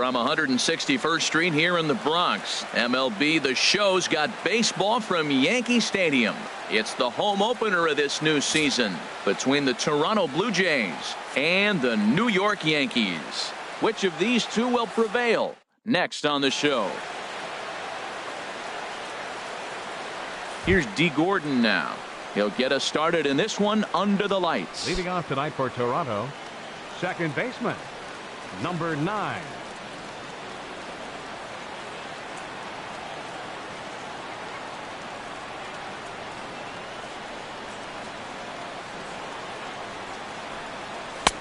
From 161st Street here in the Bronx, MLB The Show's got baseball from Yankee Stadium. It's the home opener of this new season between the Toronto Blue Jays and the New York Yankees. Which of these two will prevail? Next on the show. Here's D. Gordon now. He'll get us started in this one under the lights. Leading off tonight for Toronto, second baseman, number 9.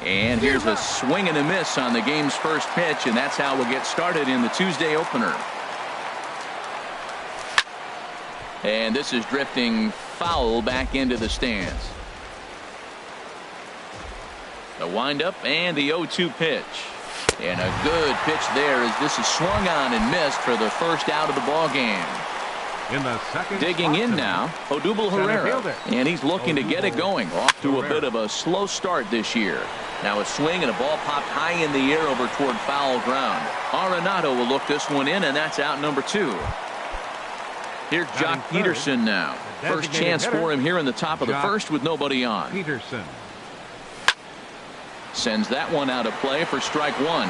And here's a swing and a miss on the game's first pitch, and that's how we'll get started in the Tuesday opener. And this is drifting foul back into the stands. The windup and the 0-2 pitch. And a good pitch there as this is swung on and missed for the first out of the ball game. In the second digging in now, Odubel Herrera, and he's looking to get it going. Off to a bit of a slow start this year. Now a swing and a ball popped high in the air over toward foul ground. Arenado will look this one in, and that's out number 2. Here's Jock Peterson now. First chance for him here in the top of the first with nobody on. Peterson sends that one out of play for strike 1.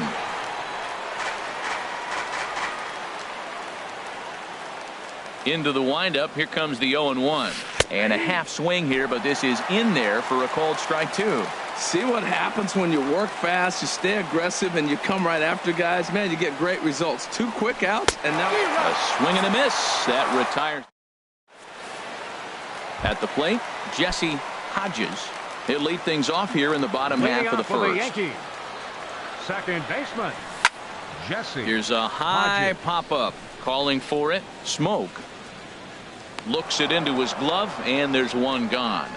Into the windup. Here comes the 0-1. And a half swing here, but this is in there for a called strike 2. See what happens when you work fast, you stay aggressive, and you come right after guys. Man, you get great results. 2 quick outs, and now a swing and a miss. That retires. At the plate, Jesse Hodges. He'll lead things off here in the bottom half of the first. The Yankees, second baseman, Jesse. Here's a high pop-up. Calling for it. Smoke. Looks it into his glove, and there's one gone.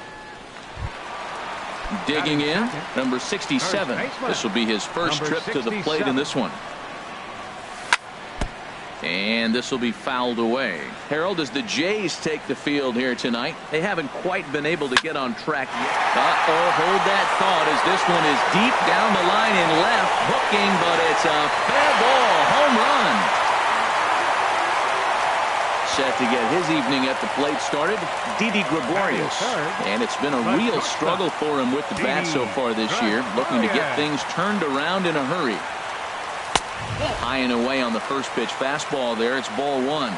Digging in, number 67. This will be his first trip to the plate in this one. And this will be fouled away. Harold, as the Jays take the field here tonight, they haven't quite been able to get on track yet. Hold that thought as this one is deep down the line in left, hooking, but it's a fair ball, home run. Set to get his evening at the plate started, Didi Gregorius. And it's been a real struggle for him with the bat so far this year, looking to get things turned around in a hurry. High and away on the first pitch fastball there. It's ball 1.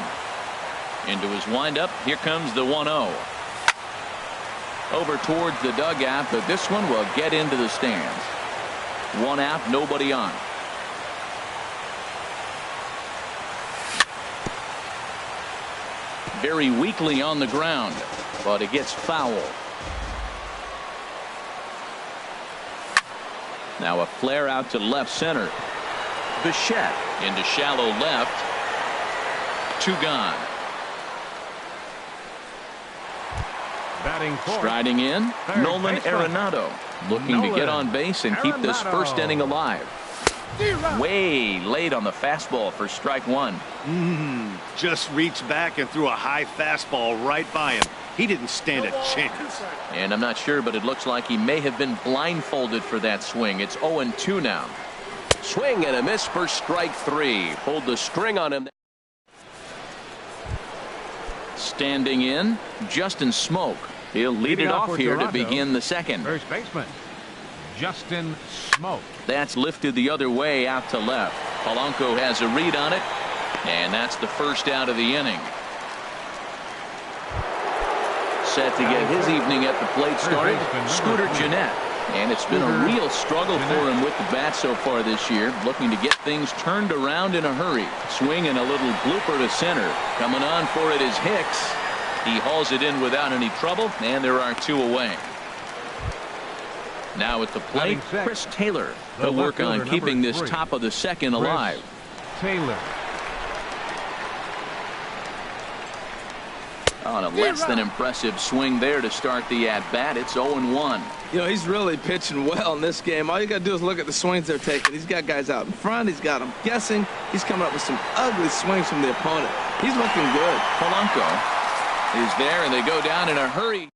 Into his windup. Here comes the 1-0. Over towards the dugout, but this one will get into the stands. 1 out, nobody on. Very weakly on the ground, but it gets foul. Now a flare out to left center. Bichette into shallow left. 2 gone. Batting fourth. Striding in, Nolan Arenado, looking to get on base and keep this first inning alive. Way late on the fastball for strike 1. Just reached back and threw a high fastball right by him. He didn't stand a chance. And I'm not sure, but it looks like he may have been blindfolded for that swing. It's 0-2 now. Swing and a miss for strike 3. Pulled the string on him. Standing in, Justin Smoke. He'll lead it off here to begin the second. First baseman, Justin Smoke. That's lifted the other way out to left. Polanco has a read on it, and that's the first out of the inning. Set to get his evening at the plate started, Scooter Gennett. And it's been a real struggle for him with the bat so far this year, looking to get things turned around in a hurry. Swing and a little blooper to center. Coming on for it is Hicks. He hauls it in without any trouble, and there are 2 away. Now at the plate, Chris Taylor. He'll work on keeping this top of the second alive. Taylor. On a less than impressive swing there to start the at-bat. It's 0-1. You know, he's really pitching well in this game. All you got to do is look at the swings they're taking. He's got guys out in front. He's got them guessing. He's coming up with some ugly swings from the opponent. He's looking good. Polanco is there, and they go down in a hurry.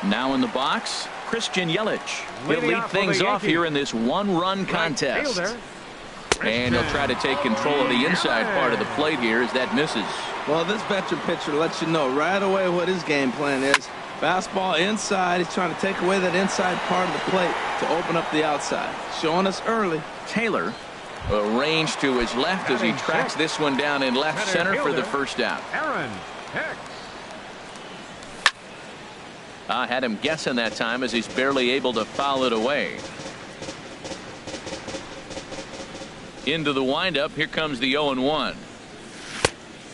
Now in the box, Christian Yelich. He'll Leading lead off for things the off here in Yankees. this one-run contest. And he'll try to take control of the inside part of the plate here as that misses. Well, this veteran pitcher lets you know right away what his game plan is. Fastball inside. He's trying to take away that inside part of the plate to open up the outside. Showing us early. Taylor arranged to his left as he tracks this one down in left center for the first out. Aaron Hicks. I had him guessing that time as he's barely able to foul it away. Into the windup. Here comes the 0-1.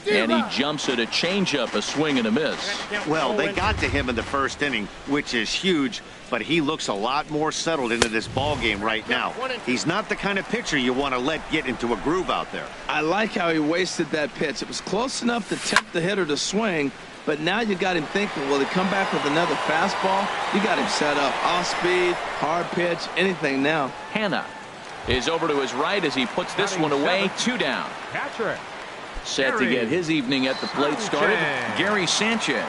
And he jumps at a changeup, a swing and a miss. Well, they got to him in the first inning, which is huge, but he looks a lot more settled into this ball game right now. He's not the kind of pitcher you want to let get into a groove out there. I like how he wasted that pitch. It was close enough to tempt the hitter to swing, but now you got him thinking, will he come back with another fastball? You got him set up. Off speed, hard pitch, anything now. Hannah is over to his right as he puts this one away. 2 down. Catcher. Set to get his evening at the plate started, Gary Sanchez.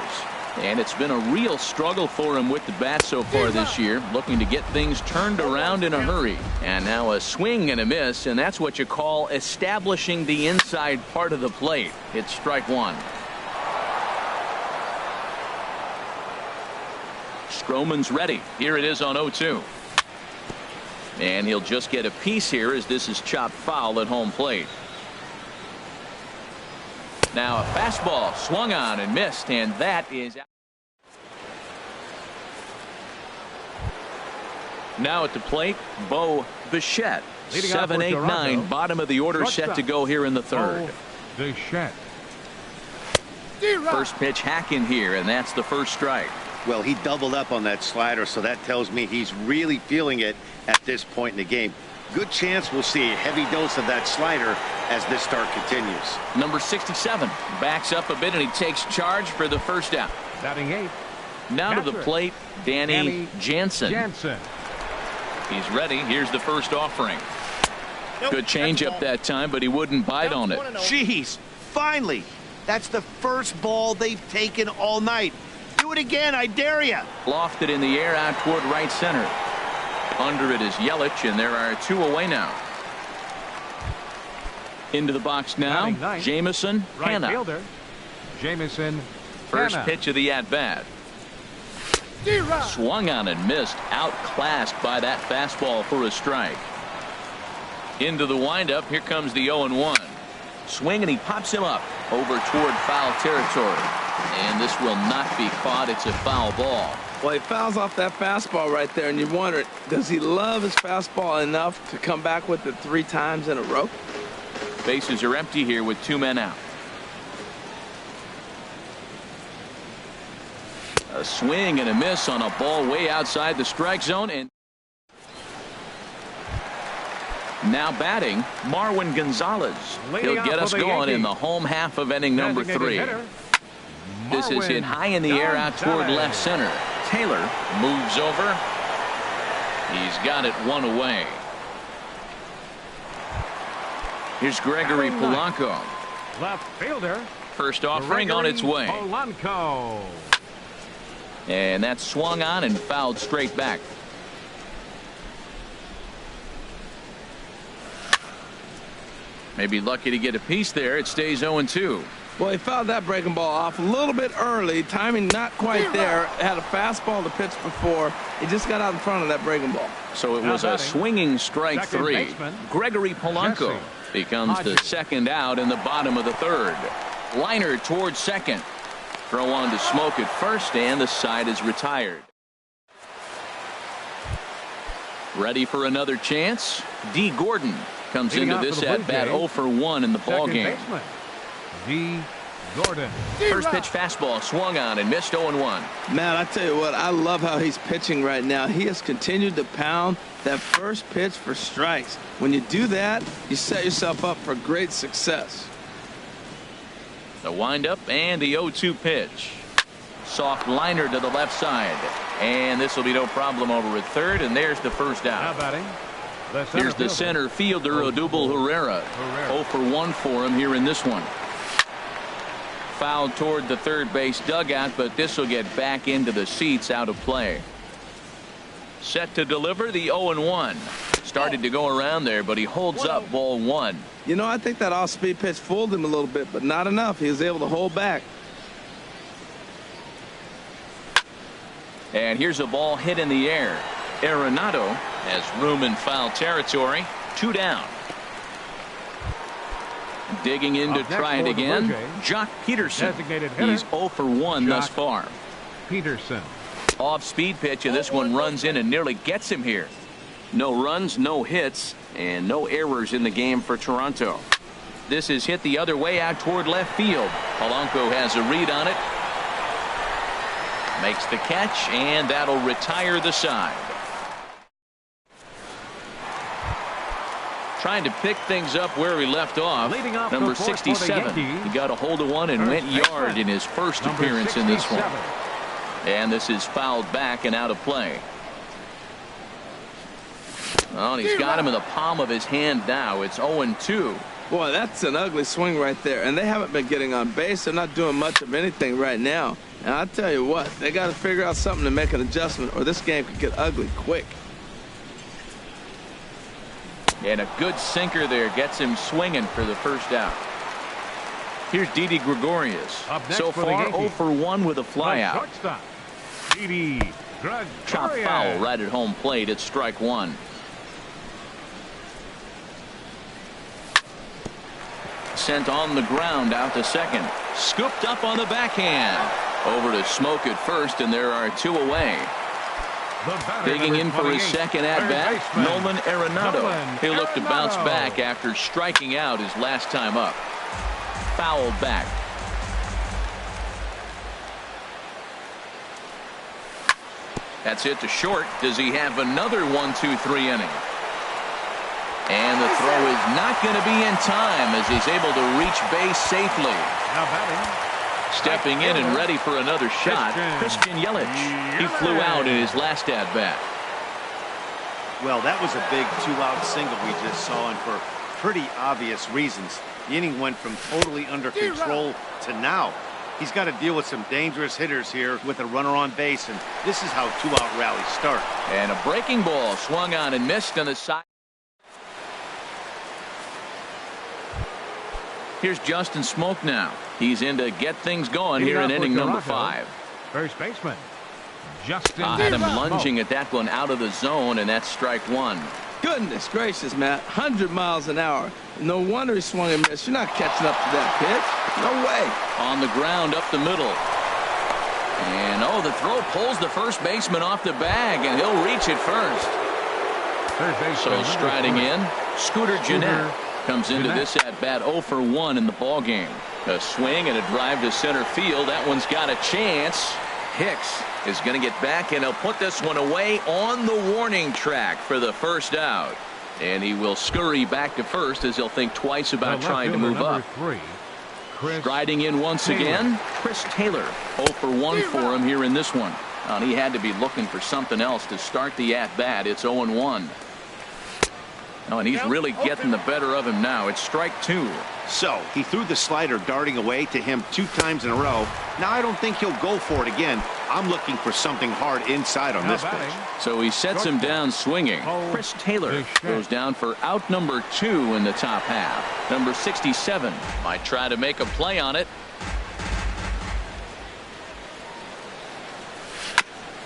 And it's been a real struggle for him with the bat so far this year, looking to get things turned around in a hurry. And now a swing and a miss, and that's what you call establishing the inside part of the plate. It's strike one. Stroman's ready. Here it is on 0-2. And he'll just get a piece here as this is chopped foul at home plate. Now a fastball swung on and missed, and that is out. Now at the plate, Bo Bichette. 7, 8, 9, bottom of the order, set to go here in the third. Bichette. First pitch hack in here, and that's the first strike. Well, he doubled up on that slider, so that tells me he's really feeling it at this point in the game. Good chance we'll see a heavy dose of that slider as this start continues. Number 67 backs up a bit, and he takes charge for the first out. Batting 8. Now to the plate, Danny Jansen. He's ready. Here's the first offering. Good changeup that time, but he wouldn't bite on it. Jeez, finally. That's the first ball they've taken all night. Do it again, I dare you. Lofted in the air out toward right center. Under it is Yelich, and there are 2 away now. Into the box now, Jamison Hannah. Fielder. Jamison First Hannah. pitch of the at-bat. Swung on and missed, outclassed by that fastball for a strike. Into the windup, here comes the 0-1. Swing, and he pops him up over toward foul territory. And this will not be caught. It's a foul ball. Well, he fouls off that fastball right there, and you wonder, does he love his fastball enough to come back with it 3 times in a row? Bases are empty here with 2 men out. A swing and a miss on a ball way outside the strike zone. And now batting, Marwin Gonzalez. He'll get us going in the home half of inning number 3. This is hit high in the air out toward left center. Taylor moves over. He's got it 1 away. Here's Gregory Polanco. Left fielder. First offering on its way. Polanco. And that's swung on and fouled straight back. Maybe lucky to get a piece there. It stays 0-2. Well, he fouled that breaking ball off a little bit early. Timing not quite there. Had a fastball to pitch before. He just got out in front of that breaking ball. So it was a swinging strike 3. Gregory Polanco becomes the second out in the bottom of the third. Liner towards second. Throw on to Smoke at first, and the side is retired. Ready for another chance? D. Gordon comes into this at bat 0 for 1 in the ball game. D. Gordon. First pitch fastball swung on and missed 0-1. Man, I tell you what, I love how he's pitching right now. He has continued to pound that first pitch for strikes. When you do that, you set yourself up for great success. The windup and the 0-2 pitch. Soft liner to the left side. And this will be no problem over at third, and there's the first out. Now batting. Here's the center fielder, Odubel Herrera. 0 for 1 for him here in this one. Fouled toward the third base dugout, but this will get back into the seats, out of play. Set to deliver the 0-1. Started to go around there, but he holds up ball 1. You know, I think that off-speed pitch fooled him a little bit, but not enough. He was able to hold back. And here's a ball hit in the air. Arenado has room in foul territory. 2 down. Digging in to try it again. Jock Peterson. He's 0 for 1 thus far. Peterson. Off-speed pitch, and this one runs in and nearly gets him here. No runs, no hits, and no errors in the game for Toronto. This is hit the other way out toward left field. Polanco has a read on it. Makes the catch, and that'll retire the side. Trying to pick things up where he left off. Number 67. He got a hold of one and went yard in his first appearance in this one. And this is fouled back and out of play. Well, and he's got him in the palm of his hand now. It's 0-2. Boy, that's an ugly swing right there. And they haven't been getting on base. They're not doing much of anything right now. And I'll tell you what, they got to figure out something to make an adjustment, or this game could get ugly quick. And a good sinker there gets him swinging for the first out. Here's Didi Gregorius. So far 0 for 1 with a flyout. Chop foul right at home plate. It's strike 1. Sent on the ground out to second. Scooped up on the backhand. Over to Smoke at first, and there are 2 away. Digging in for his second at-bat, Nolan Arenado. He'll look to bounce back after striking out his last time up. Fouled back. That's hit to short. Does he have another 1-2-3 inning? And the throw is not going to be in time as he's able to reach base safely. Stepping in and ready for another shot, Christian Yelich. He flew out in his last at-bat. Well, that was a big 2-out single we just saw, and for pretty obvious reasons. The inning went from totally under control to now. He's got to deal with some dangerous hitters here with a runner on base, and this is how 2-out rallies start. And a breaking ball swung on and missed on the side. Here's Justin Smoke now. He's in to get things going here in inning number 5. First baseman, Justin. Had him lunging at that one out of the zone, and that's strike 1. Goodness gracious, Matt. 100 miles an hour. No wonder he swung and missed. You're not catching up to that pitch. No way. On the ground up the middle. And, the throw pulls the first baseman off the bag, and he'll reach it first. So striding in, Scooter Gennett comes into this at-bat 0 for 1 in the ballgame. A swing and a drive to center field. That one's got a chance. Hicks is going to get back, and he'll put this one away on the warning track for the first out. And he will scurry back to first as he'll think twice about trying to move up. Striding in once again, Chris Taylor. 0 for 1 for him here in this one. He had to be looking for something else to start the at-bat. It's 0-1. And he's really getting the better of him now. It's strike 2. So he threw the slider darting away to him 2 times in a row. Now I don't think he'll go for it again. I'm looking for something hard inside on this pitch. So he sets him down swinging. Chris Taylor goes down for out number 2 in the top half. Number 67 might try to make a play on it.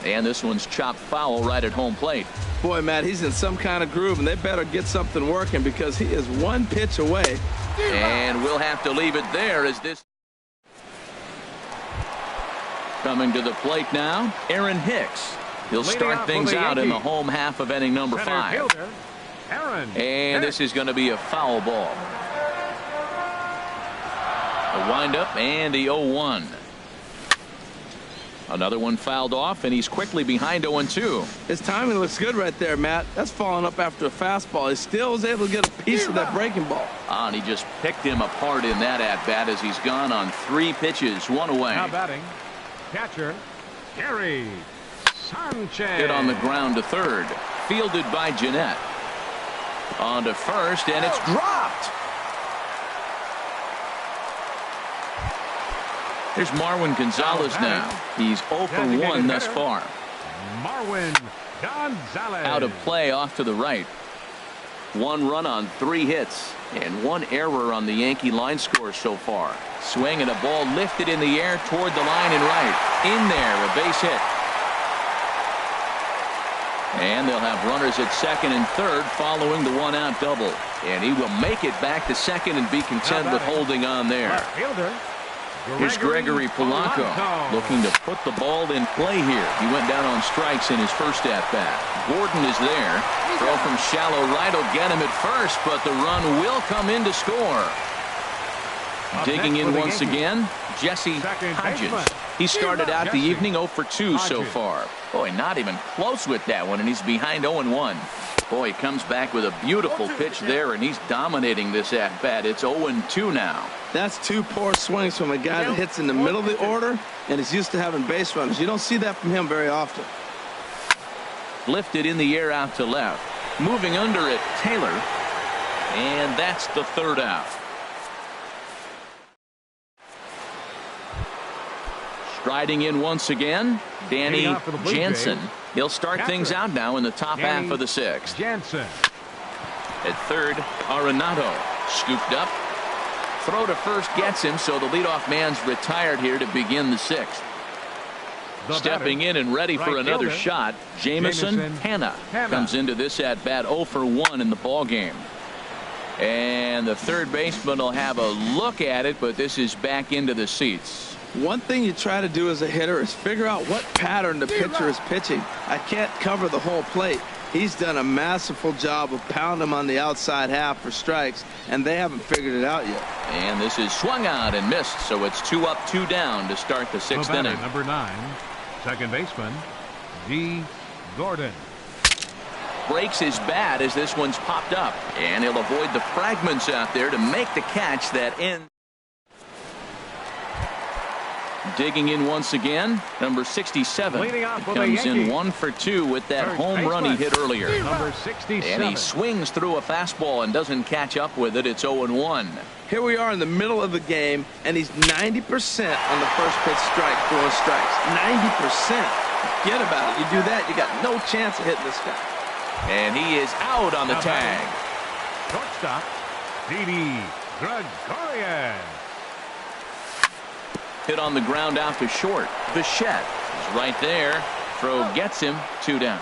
And this one's chopped foul right at home plate. Boy, Matt, he's in some kind of groove, and they better get something working because he is 1 pitch away. And we'll have to leave it there as this. Coming to the plate now, Aaron Hicks. He'll start things out in the home half of inning number 5. And this is going to be a foul ball. A windup and the 0-1. Another one fouled off, and he's quickly behind 0-2. His timing looks good right there, Matt. That's falling up after a fastball. He still was able to get a piece of that breaking ball. And he just picked him apart in that at-bat as he's gone on 3 pitches, 1 away. Now batting, catcher, Gary Sanchez. Hit on the ground to third. Fielded by Gennett. On to first, and it's dropped. Here's Marwin Gonzalez now. He's 0 for 1 thus far. Marwin Gonzalez. Out of play off to the right. 1 run on 3 hits and 1 error on the Yankee line score so far. Swing and a ball lifted in the air toward the line and right. In there, a base hit. And they'll have runners at second and third following the 1-out double. And he will make it back to second and be content with holding on there. Left fielder, Here's Gregory Polanco looking to put the ball in play here. He went down on strikes in his first at-bat. Gordon is there. Throw from shallow right will get him at first, but the run will come in to score. Digging in once again, Jesse Hodges. He started out the evening 0 for 2 so far. Boy, not even close with that one, and he's behind 0-1. Boy, he comes back with a beautiful pitch there, and he's dominating this at-bat. It's 0-2 now. That's 2 poor swings from a guy that hits in the middle of the order and is used to having base runners. You don't see that from him very often. Lifted in the air out to left. Moving under it, Taylor. And that's the 3rd out. Striding in once again, Danny Jansen. He'll start things out now in the top half of the 6th. Jansen. At third, Arenado scooped up. Throw to first gets him, so the leadoff man's retired here to begin the 6th. Stepping in and ready for another shot, Jamison Hanna comes into this at bat 0 for 1 in the ball game. And the third baseman will have a look at it, but this is back into the seats. One thing you try to do as a hitter is figure out what pattern the pitcher is pitching. I can't cover the whole plate. He's done a masterful job of pounding him on the outside half for strikes, and they haven't figured it out yet. And this is swung out and missed, so it's 2 up, 2 down to start the 6th inning. Number 9, second baseman, G. Gordon. Breaks his bat as this one's popped up, and he'll avoid the fragments out there to make the catch that ends. Digging in once again, number 67 comes in 1 for 2 with that home run he hit earlier. Number 67. And he swings through a fastball and doesn't catch up with it. It's 0-1. Here we are in the middle of the game, and he's 90% on the first pitch strike, throwing strikes. 90%. Forget about it. You do that, you got no chance of hitting this guy. And he is out on the tag. Shortstop, Didi Gregorian. Hit on the ground out to short. Bichette is right there. Throw gets him. 2 down.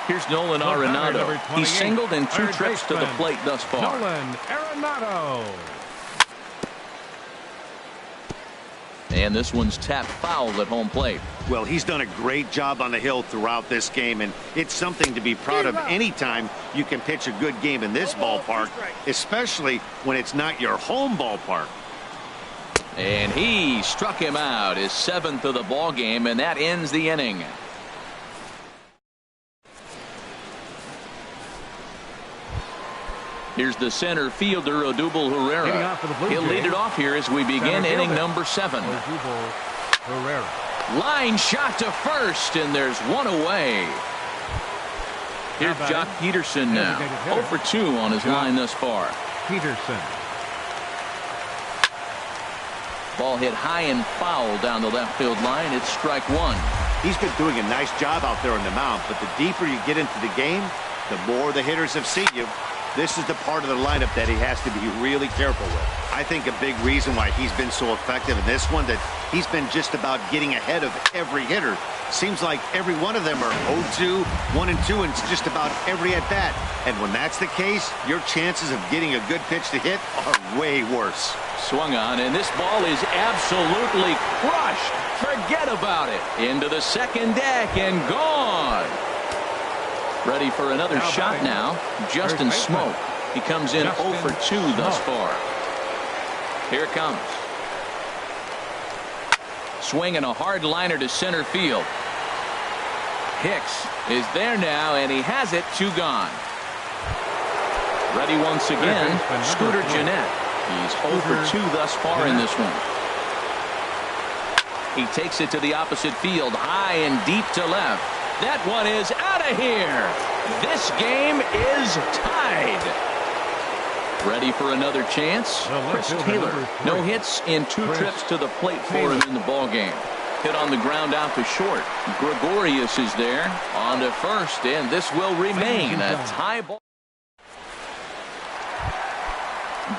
Here's Nolan Arenado. He singled in 2 trips to the plate thus far. Nolan Arenado. And this one's tapped foul at home plate. Well, he's done a great job on the hill throughout this game, and it's something to be proud of anytime you can pitch a good game in this ballpark, especially when it's not your home ballpark. And he struck him out, his 7th of the ball game, and that ends the inning. Here's the center fielder, Odubel Herrera. He'll lead it off here as we begin inning number 7. Line shot to first, and there's 1 away. Here's Jock Peterson now. 0 for 2 on his line thus far. Peterson. Ball hit high and foul down the left field line. It's strike 1. He's been doing a nice job out there on the mound, but the deeper you get into the game, the more the hitters have seen you. This is the part of the lineup that he has to be really careful with. I think a big reason why he's been so effective in this one, that he's been just about getting ahead of every hitter. Seems like every one of them are 0-2, 1-2, and just about every at-bat. And when that's the case, your chances of getting a good pitch to hit are way worse. Swung on, and this ball is absolutely crushed. Forget about it. Into the second deck and gone. Ready for another shot now. Justin Smoke. He comes in 0 for 2 thus far. Here it comes. Swinging a hard liner to center field. Hicks is there now, and he has it. 2 gone. Ready once again. Scooter Gennett. He's 0 for 2 thus far in this one. He takes it to the opposite field, high and deep to left. That one is out of here. This game is tied. Ready for another chance. Chris Taylor. No hits in 2 trips to the plate for him in the ball game. hit on the ground out to short. Gregorius is there on to first, and this will remain a tie ball.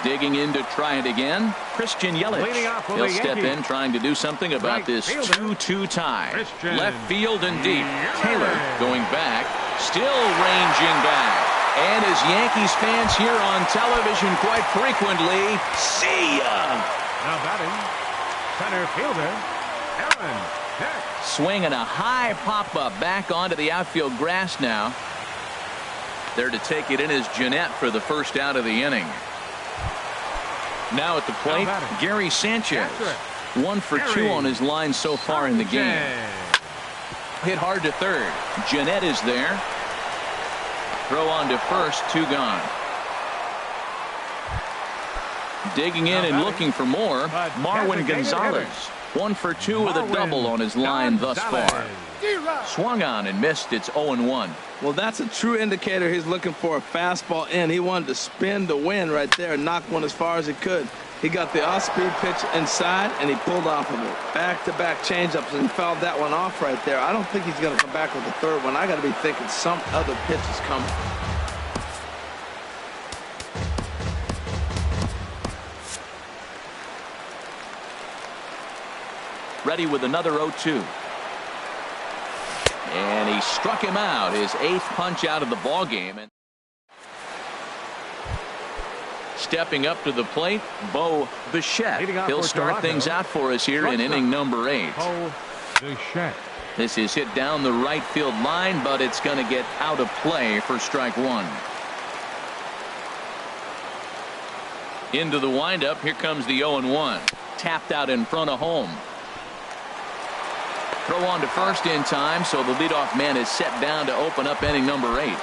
Digging in to try it again, Christian Yelich. He'll step in trying to do something about this 2-2 tie. Left field and deep. Taylor going back, still ranging back. And as Yankees fans here on television quite frequently, see ya! Now batting, center fielder, Aaron Hicks. Swinging a high pop-up back onto the outfield grass now. There to take it in is Jeanette for the first out of the inning. Now at the plate, Gary Sanchez. 1 for 2 on his line so far in the game. Hit hard to third. Jeanette is there. Throw on to first, 2 gone. Digging in and looking for more, Marwin Gonzalez. 1 for 2 with a double on his line thus far. Swung on and missed. It's 0-1. Well, that's a true indicator he's looking for a fastball in. He wanted to spin the wind right there and knock one as far as he could. He got the off-speed pitch inside, and he pulled off of it. Back-to-back changeups, and he fouled that one off right there. I don't think he's going to come back with the third one. I got to be thinking some other pitch is coming. Ready with another 0-2. And he struck him out, his 8th punch out of the ball game. And stepping up to the plate, Bo Bichette. He'll start things out for us here in inning number 8. Bo Bichette. This is hit down the right field line, but it's going to get out of play for strike 1. Into the windup. Here comes the 0-1. Tapped out in front of home. Throw on to first in time, so the leadoff man is set down to open up inning number 8.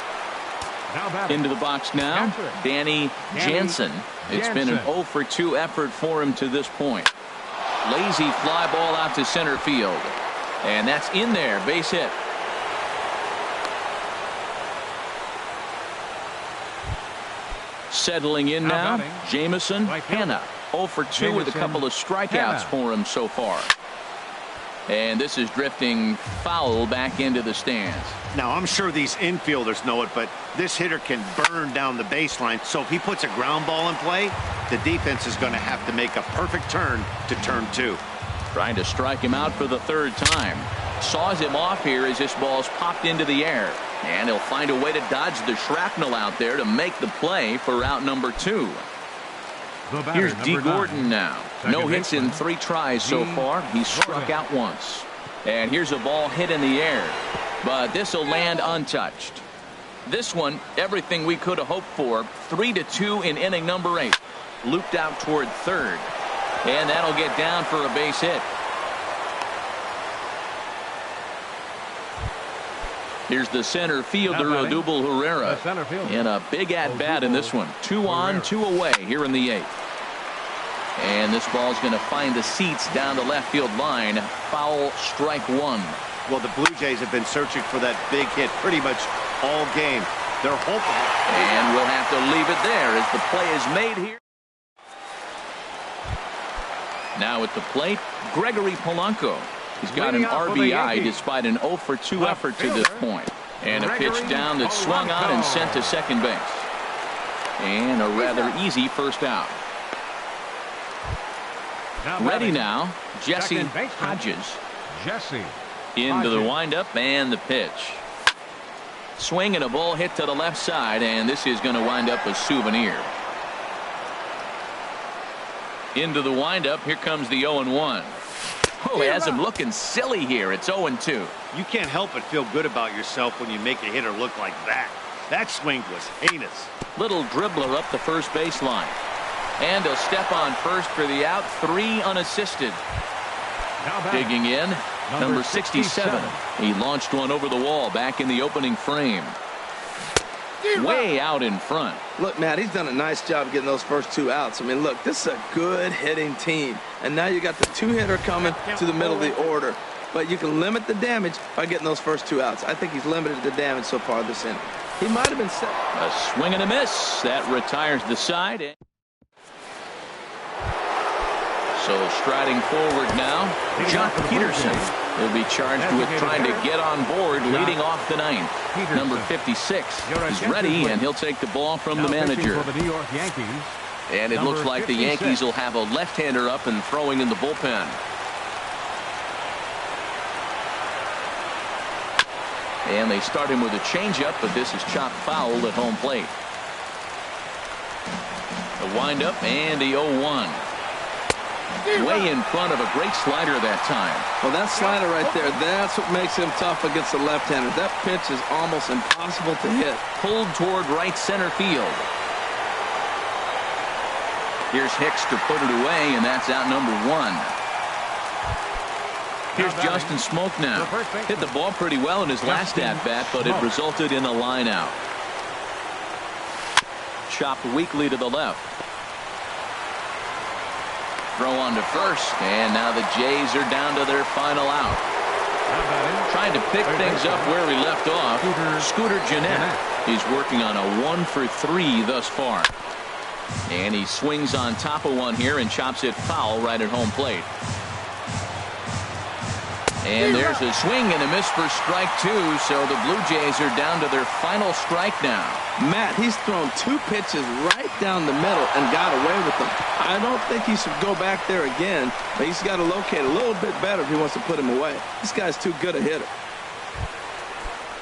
Into the box now, Danny Jansen. It's been an 0 for 2 effort for him to this point. Lazy fly ball out to center field. And that's in there, base hit. Settling in now, Jamison Hanna. 0 for 2 with a couple of strikeouts for him so far. And this is drifting foul back into the stands. Now, I'm sure these infielders know it, but this hitter can burn down the baseline. So if he puts a ground ball in play, the defense is going to have to make a perfect turn to turn 2. Trying to strike him out for the 3rd time. Saws him off here as this ball's popped into the air. And he'll find a way to dodge the shrapnel out there to make the play for out number 2. Here's D. Gordon now. No hits in 3 tries so far. He struck out once. And here's a ball hit in the air. But this will land untouched. This one, everything we could have hoped for. 3-2 in inning number 8. Looped out toward third. And that'll get down for a base hit. Here's the center fielder, Odubel Herrera. In a big at-bat in this one. 2 on, 2 away here in the 8th. And this ball's going to find the seats down the left field line. Foul, strike 1. Well, the Blue Jays have been searching for that big hit pretty much all game. They're hoping. And we'll have to leave it there as the play is made here. Now at the plate, Gregory Polanco. He's got an RBI despite an 0 for 2 effort to this point. And a pitch down that's swung on and sent to second base. And a rather easy first out. Ready now, Jesse Hodges. Into the windup and the pitch. Swing and a ball hit to the left side, and this is going to wind up a souvenir. Into the windup, here comes the 0-1. Oh, he has him looking silly here. It's 0-2. You can't help but feel good about yourself when you make a hitter look like that. That swing was heinous. Little dribbler up the first baseline. And he'll step on first for the out. 3 unassisted. Digging in, number 67. He launched one over the wall back in the opening frame. Way out in front. Look, Matt, he's done a nice job getting those first 2 outs. I mean, look, this is a good hitting team. And now you got the 2-hitter coming to the middle of the order. But you can limit the damage by getting those first 2 outs. I think he's limited the damage so far this inning. He might have been set. A swing and a miss. That retires the side. So striding forward now, Jock Peterson will be charged with trying to get on board leading off the ninth. Number 56 is ready, and he'll take the ball from the manager. For the New York Yankees, and it looks like the Yankees will have a left-hander up and throwing in the bullpen. And they start him with a changeup, but this is chopped foul at home plate. The windup and the 0-1. Way in front of a great slider that time. Well, that slider right there, that's what makes him tough against the left-hander. That pitch is almost impossible to hit. Pulled toward right center field. Here's Hicks to put it away, and that's out number 1. Here's Justin Smoke now. Hit the ball pretty well in his last at-bat, but it resulted in a line out. Chopped weakly to the left. Throw on to first, and now the Jays are down to their final out. Trying to pick things up where we left off, Scooter Gennett. He's working on a 1 for 3 thus far. And he swings on top of one here and chops it foul right at home plate. And there's a swing and a miss for strike 2, so the Blue Jays are down to their final strike now. Matt, he's thrown 2 pitches right down the middle and got away with them. I don't think he should go back there again, but he's got to locate a little bit better if he wants to put him away. This guy's too good a hitter.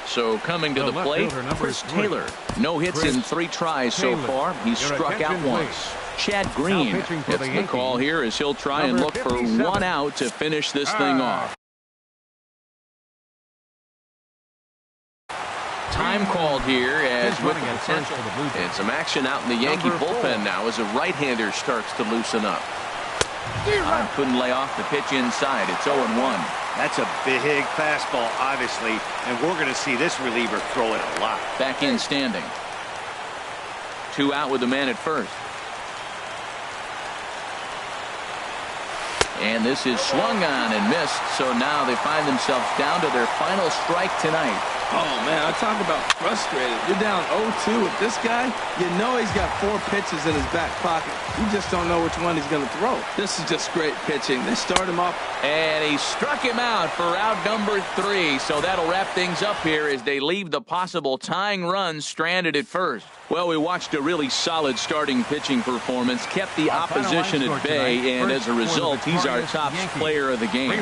So coming to the plate, Chris Taylor. No hits in 3 tries so far. He's struck out once. Chad Green gets the call here as he'll try and look for 1 out to finish this thing off. Time called here as with the potential. And some action out in the Yankee bullpen now as a right-hander starts to loosen up. Couldn't lay off the pitch inside. It's 0-1. That's a big fastball, obviously, and we're going to see this reliever throw it a lot. Back in standing. 2 out with the man at first. And this is swung on and missed, so now they find themselves down to their final strike tonight. Oh, man, I talk about frustrated. You're down 0-2 with this guy. You know he's got 4 pitches in his back pocket. You just don't know which one he's going to throw. This is just great pitching. They start him off. And he struck him out for out number 3. So that'll wrap things up here as they leave the possible tying run stranded at first. Well, we watched a really solid starting pitching performance, kept the opposition at bay, and as a result, he's our top player of the game.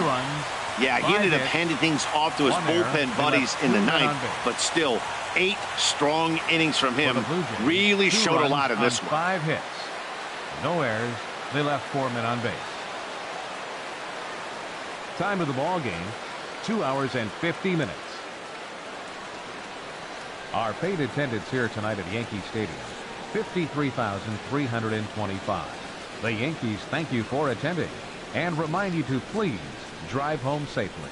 Yeah, he ended up handing things off to his bullpen buddies in the 9th, but still, 8 strong innings from him really showed a lot in this one. 5 hits, no errors. They left 4 men on base. Time of the ball game, 2 hours and 50 minutes. Our paid attendance here tonight at Yankee Stadium, 53,325. The Yankees thank you for attending and remind you to please drive home safely.